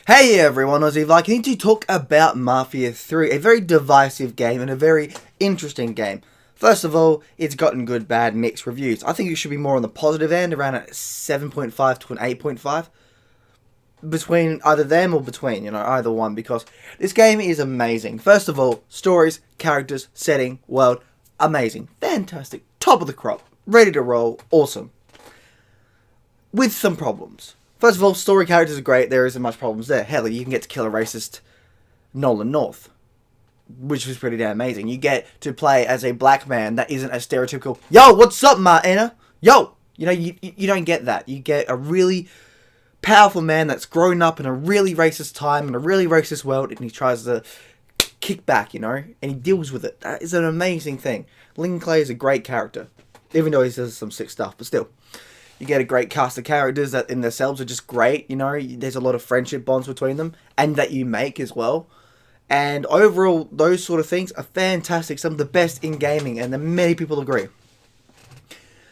Hey everyone, Ozzy Viking to talk about Mafia 3, a very divisive game and a very interesting game. First of all, it's gotten good, bad, mixed reviews. I think it should be more on the positive end, around a 7.5 to an 8.5. Between either them or between, either one, because this game is amazing. First of all, stories, characters, setting, world, amazing. Fantastic. Top of the crop. Ready to roll. Awesome. With some problems. First of all, story characters are great. There isn't much problems there. Hell, you can get to kill a racist Nolan North, which was pretty damn amazing. You get to play as a black man that isn't a stereotypical, yo, what's up, Martina? Yo! You don't get that. You get a really powerful man that's grown up in a really racist time, in a really racist world, and he tries to kick back, and he deals with it. That is an amazing thing. Lincoln Clay is a great character, even though he says some sick stuff, but still. You get a great cast of characters that in themselves are just great, There's a lot of friendship bonds between them, and that you make as well. And overall, those sort of things are fantastic. Some of the best in gaming, and many people agree.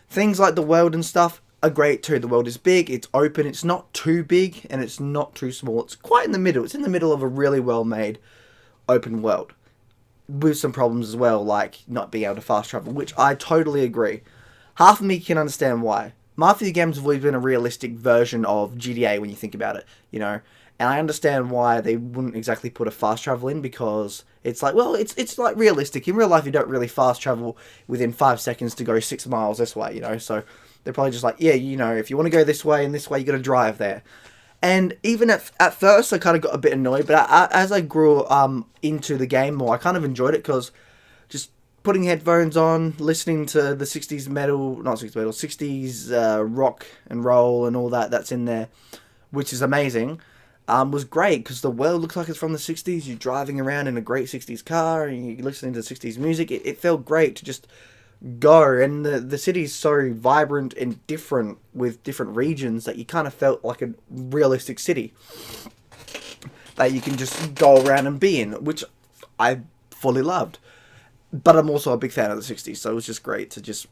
Things like the world and stuff are great too. The world is big, it's open, it's not too big, and it's not too small. It's quite in the middle. It's in the middle of a really well-made open world. With some problems as well, like not being able to fast travel, which I totally agree. Half of me can understand why. Mafia games have always been a realistic version of GTA when you think about it, And I understand why they wouldn't exactly put a fast travel in, because it's like, well, it's like realistic. In real life, you don't really fast travel within 5 seconds to go 6 miles this way, So they're probably just like, yeah, if you want to go this way and this way, you got to drive there. And even at first, I kind of got a bit annoyed, but as I grew into the game more, I kind of enjoyed it, because just putting headphones on, listening to the 60s metal, not 60s metal, 60s rock and roll and all that's in there, which is amazing, was great, because the world looks like it's from the 60s. You're driving around in a great 60s car, and you're listening to 60s music. It felt great to just go, and the city's so vibrant and different with different regions that you kind of felt like a realistic city that you can just go around and be in, which I fully loved. But I'm also a big fan of the 60s, so it was just great to just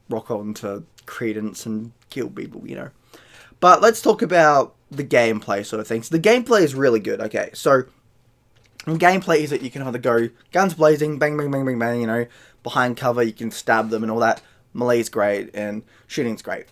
rock on to Creedence and kill people, But let's talk about the gameplay sort of things. The gameplay is really good, okay? So, gameplay is that you can either go guns blazing, bang, bang, bang, bang, bang, behind cover, you can stab them and all that. Melee's great, and shooting's great.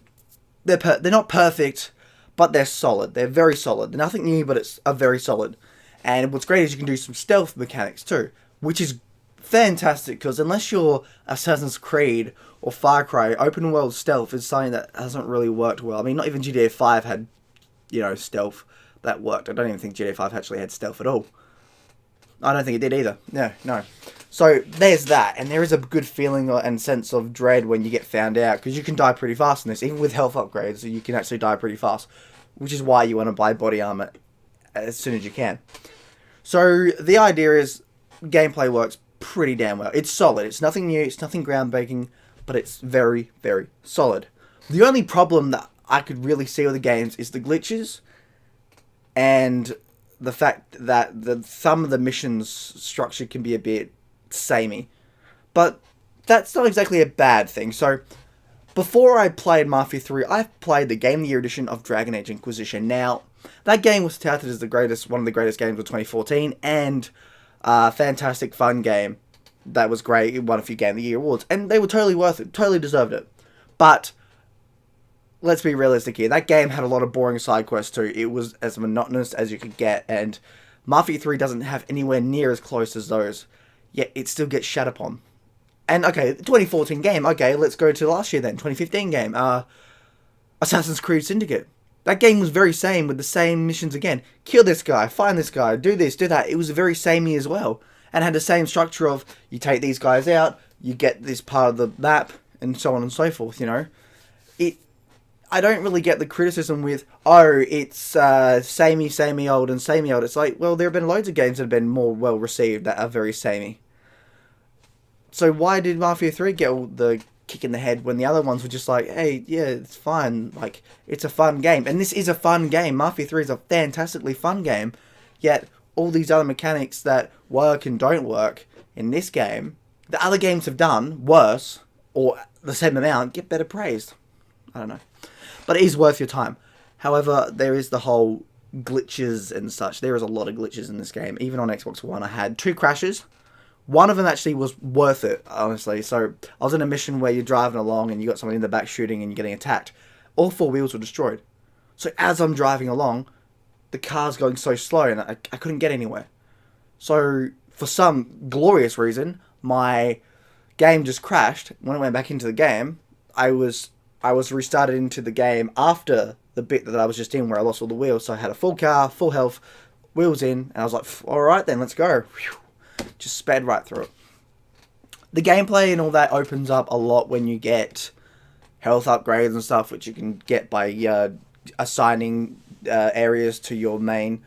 They're not perfect, but they're solid. They're very solid. They're nothing new, but it's very solid. And what's great is you can do some stealth mechanics too, which is fantastic, because unless you're Assassin's Creed or Far Cry, open world stealth is something that hasn't really worked well. I mean, not even GTA 5 had, stealth that worked. I don't even think GTA 5 actually had stealth at all. I don't think it did either. Yeah, no. So there's that, and there is a good feeling and sense of dread when you get found out, because you can die pretty fast in this. Even with health upgrades, you can actually die pretty fast, which is why you want to buy body armor as soon as you can. So the idea is gameplay works pretty damn well. It's solid. It's nothing new. It's nothing groundbreaking, but it's very, very solid. The only problem that I could really see with the games is the glitches, and the fact that some of the missions structure can be a bit samey. But that's not exactly a bad thing. So, before I played Mafia 3, I played the Game of the Year edition of Dragon Age Inquisition. Now, that game was touted as one of the greatest games of 2014, and fantastic fun game that was great. It won a few Game of the Year awards, and they were totally worth it, totally deserved it. But let's be realistic here. That game had a lot of boring side quests too. It was as monotonous as you could get, and Mafia 3 doesn't have anywhere near as close as those, yet it still gets shat upon. And okay, 2014 game, okay, let's go to last year then, 2015 game, Assassin's Creed Syndicate. That game was very same, with the same missions again. Kill this guy, find this guy, do this, do that. It was very samey as well. And had the same structure of, you take these guys out, you get this part of the map, and so on and so forth, I don't really get the criticism with, it's samey old and samey old. It's like, well, there have been loads of games that have been more well received that are very samey. So why did Mafia 3 get all the kick in the head when the other ones were just like, hey, yeah, it's fine. Like, it's a fun game. And this is a fun game. Mafia 3 is a fantastically fun game. Yet, all these other mechanics that work and don't work in this game, the other games have done worse, or the same amount, get better praised. I don't know. But it is worth your time. However, there is the whole glitches and such. There is a lot of glitches in this game. Even on Xbox One, I had 2 crashes. One of them actually was worth it, honestly. So I was in a mission where you're driving along and you got someone in the back shooting and you're getting attacked. All 4 wheels were destroyed. So as I'm driving along, the car's going so slow and I couldn't get anywhere. So for some glorious reason, my game just crashed. When I went back into the game, I was restarted into the game after the bit that I was just in where I lost all the wheels. So I had a full car, full health, wheels in, and I was like, alright then, let's go. Just sped right through it. The gameplay and all that opens up a lot when you get health upgrades and stuff, which you can get by assigning areas to your main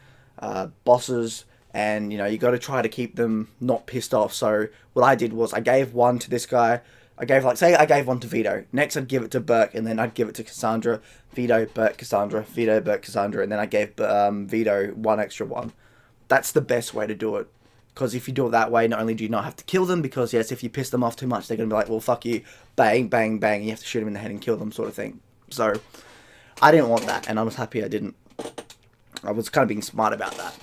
bosses, and you got to try to keep them not pissed off. So what I did was I gave one to this guy. I gave I gave one to Vito. Next I'd give it to Burke, and then I'd give it to Cassandra. Vito, Burke, Cassandra, Vito, Burke, Cassandra, and then I gave Vito one extra one. That's the best way to do it. Because if you do it that way, not only do you not have to kill them, because yes, if you piss them off too much, they're going to be like, well, fuck you, bang, bang, bang, and you have to shoot them in the head and kill them, sort of thing. So, I didn't want that, and I was happy I didn't. I was kind of being smart about that.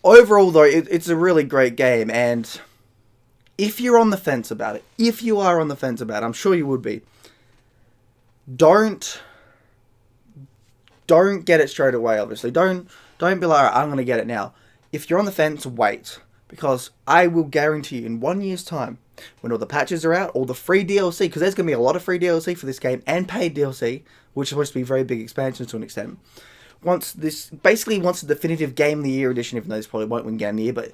Overall, though, it's a really great game, and if you're on the fence about it, if you are on the fence about it, I'm sure you would be, don't get it straight away, obviously. Don't be like, alright, I'm going to get it now. If you're on the fence, wait. Because I will guarantee you, in 1 year's time, when all the patches are out, all the free DLC, because there's going to be a lot of free DLC for this game, and paid DLC, which is supposed to be very big expansions to an extent. Once the definitive Game of the Year edition, even though this probably won't win Game of the Year, but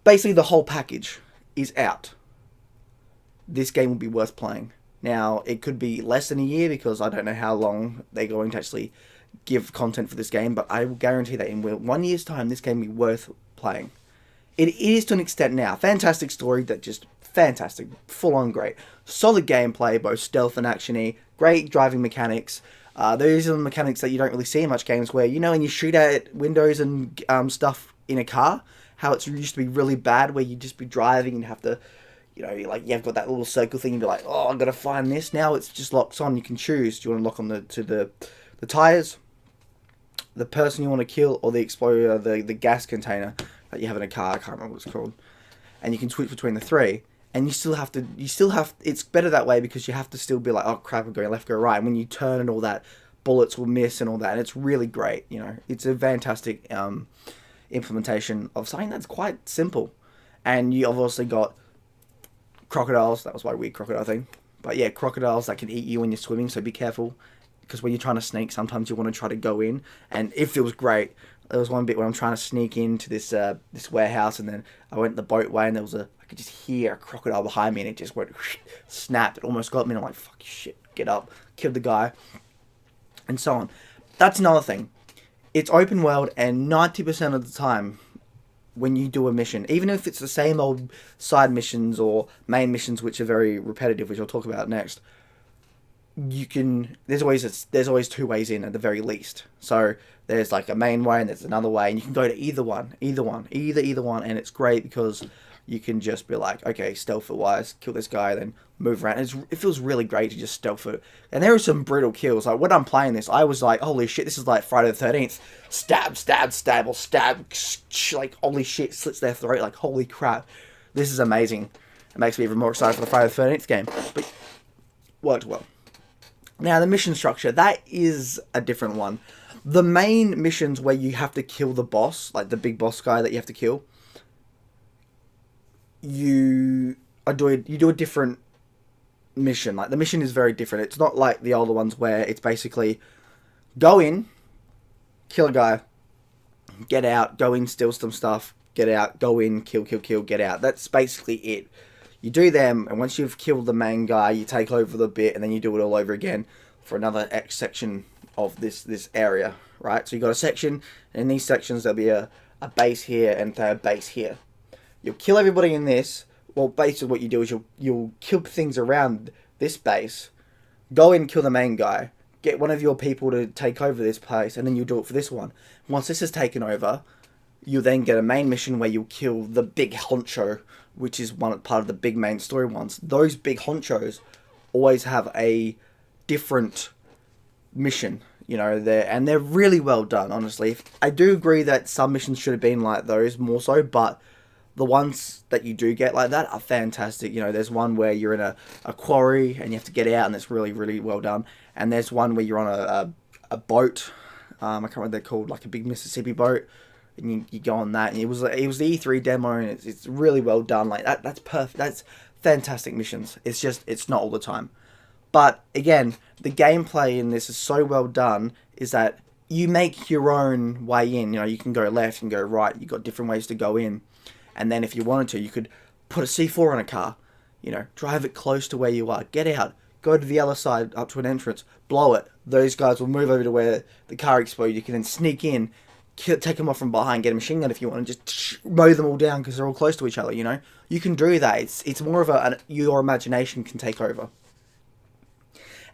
basically the whole package is out. This game will be worth playing. Now, it could be less than a year, because I don't know how long they're going to actually give content for this game, but I will guarantee that in 1 year's time, this game will be worth playing. It is to an extent now. Fantastic story, that just fantastic, full on great. Solid gameplay, both stealth and action-y. Great driving mechanics. Those are the mechanics that you don't really see in much games where, when you shoot at windows and stuff in a car, how it used to be really bad where you just be driving and have to, you've got that little circle thing and be like, oh, I've got to find this. Now it's just locks on. You can choose. Do you want to lock on the tires, the person you want to kill, or the exploder, the gas container that you have in a car? I can't remember what it's called. And you can switch between the 3. And you still have, it's better that way because you have to still be like, oh crap, I'm going left, go right. And when you turn and all that, bullets will miss and all that. And it's really great, It's a fantastic implementation of something that's quite simple. And you obviously got crocodiles. That was my weird crocodile thing. But yeah, crocodiles that can eat you when you're swimming, so be careful. Because when you're trying to sneak, sometimes you want to try to go in. And it feels great. There was one bit where I'm trying to sneak into this warehouse, and then I went the boat way, and I could just hear a crocodile behind me, and it just went, snapped. It almost got me, and I'm like, fuck shit, get up, killed the guy, and so on. That's another thing. It's open world, and 90% of the time, when you do a mission, even if it's the same old side missions or main missions, which are very repetitive, which I'll talk about next, there's always 2 ways in at the very least. So there's like a main way and there's another way, and you can go to either one, and it's great because you can just be like, okay, stealth it wise, kill this guy, then move around. It feels really great to just stealth it. And there are some brutal kills. Like when I'm playing this, I was like, holy shit, this is like Friday the 13th. Stab, or stab, like holy shit, slits their throat, like holy crap. This is amazing. It makes me even more excited for the Friday the 13th game. But worked well. Now, the mission structure, that is a different one. The main missions where you have to kill the boss, like the big boss guy that you have to kill, you do a different mission. Like, the mission is very different. It's not like the older ones where it's basically go in, kill a guy, get out, go in, steal some stuff, get out, go in, kill, get out. That's basically it. You do them, and once you've killed the main guy, you take over the bit, and then you do it all over again for another X section of this area, right? So you got a section, and in these sections there'll be a base here and a base here. You'll kill everybody in this. Well, basically what you do is you'll kill things around this base, go in and kill the main guy, get one of your people to take over this place, and then you do it for this one. Once this is taken over, you then get a main mission where you'll kill the big honcho, which is part of the big main story ones. Those big honchos always have a different mission, you know, they're really well done, honestly. I do agree that some missions should have been like those more so, but the ones that you do get like that are fantastic. You know, there's one where you're in a quarry and you have to get out, and that's really, really well done. And there's one where you're on a boat. I can't remember what they're called, like a big Mississippi boat, and you go on that. And it was the E3 demo, and it's really well done. Like that's perfect. That's fantastic missions. It's just it's not all the time. But again, the gameplay in this is so well done. Is that you make your own way in. You know, you can go left and go right. You've got different ways to go in. And then if you wanted to, you could put a C4 on a car, you know, drive it close to where you are, get out, go to the other side up to an entrance, blow it. Those guys will move over to where the car exploded. You can then sneak in, take them off from behind, get a machine gun if you want, and just mow them all down because they're all close to each other, you know. You can do that. It's more of your imagination can take over.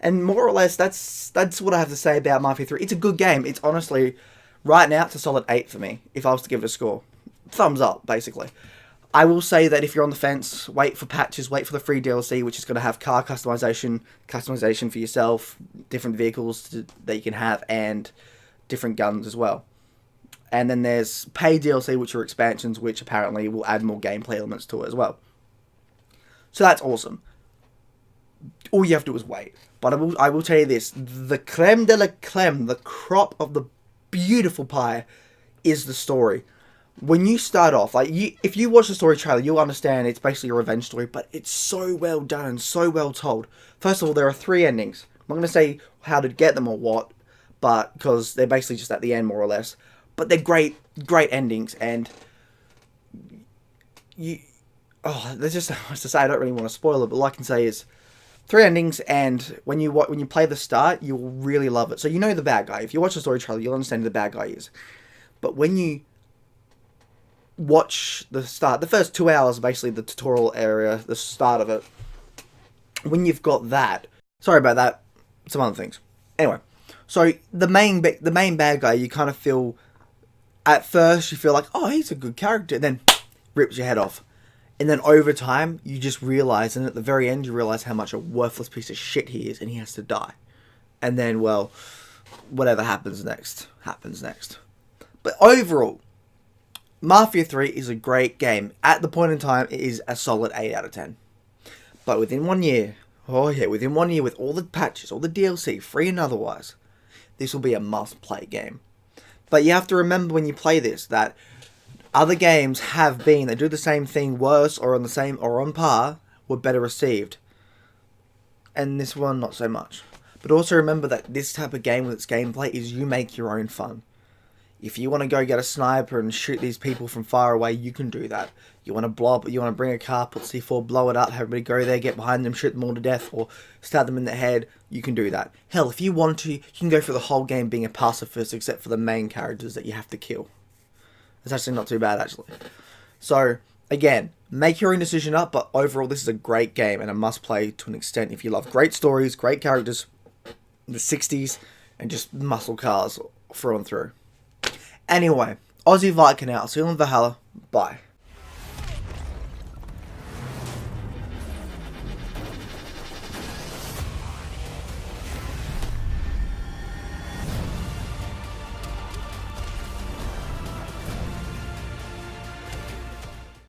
And more or less, that's what I have to say about Mafia 3. It's a good game. It's honestly, right now, it's a solid 8 for me, if I was to give it a score. Thumbs up, basically. I will say that if you're on the fence, wait for patches, wait for the free DLC, which is going to have car customization for yourself, different vehicles that you can have, and different guns as well. And then there's paid DLC, which are expansions, which apparently will add more gameplay elements to it as well. So that's awesome. All you have to do is wait. But I will tell you this, the creme de la creme, the crop of the beautiful pie, is the story. When you start off, like if you watch the story trailer, you'll understand it's basically a revenge story, but it's so well done and so well told. First of all, there are 3 endings. I'm not going to say how to get them or what, but because they're basically just at the end, more or less. But they're great endings, and there's just so much to say. I don't really want to spoil it, but all I can say is 3 endings, and when you play the start, you'll really love it. So you know the bad guy. If you watch the story trailer, you'll understand who the bad guy is. But when you watch the start, the first 2 hours, basically the tutorial area, the start of it, when you've got that, sorry about that, some other things. Anyway, so the main bad guy, you kind of feel, at first you feel like, oh, he's a good character, and then rips your head off. And then over time, you just realize, and at the very end, you realize how much a worthless piece of shit he is, and he has to die. And then, well, whatever happens next, happens next. But overall, Mafia 3 is a great game. At the point in time, it is a solid 8 out of 10. But within 1 year, within 1 year with all the patches, all the DLC, free and otherwise, this will be a must-play game. But you have to remember when you play this that other games they do the same thing worse or on the same or on par, were better received. And this one, not so much. But also remember that this type of game with its gameplay is you make your own fun. If you want to go get a sniper and shoot these people from far away, you can do that. You want to bring a car, put C4, blow it up, have everybody go there, get behind them, shoot them all to death, or stab them in the head, you can do that. Hell, if you want to, you can go through the whole game being a pacifist, except for the main characters that you have to kill. It's actually not too bad, actually. So, again, make your own decision up, but overall, this is a great game and a must-play to an extent if you love great stories, great characters, the 60s, and just muscle cars through and through. Anyway, Aussie Viking out. See you in Valhalla. Bye.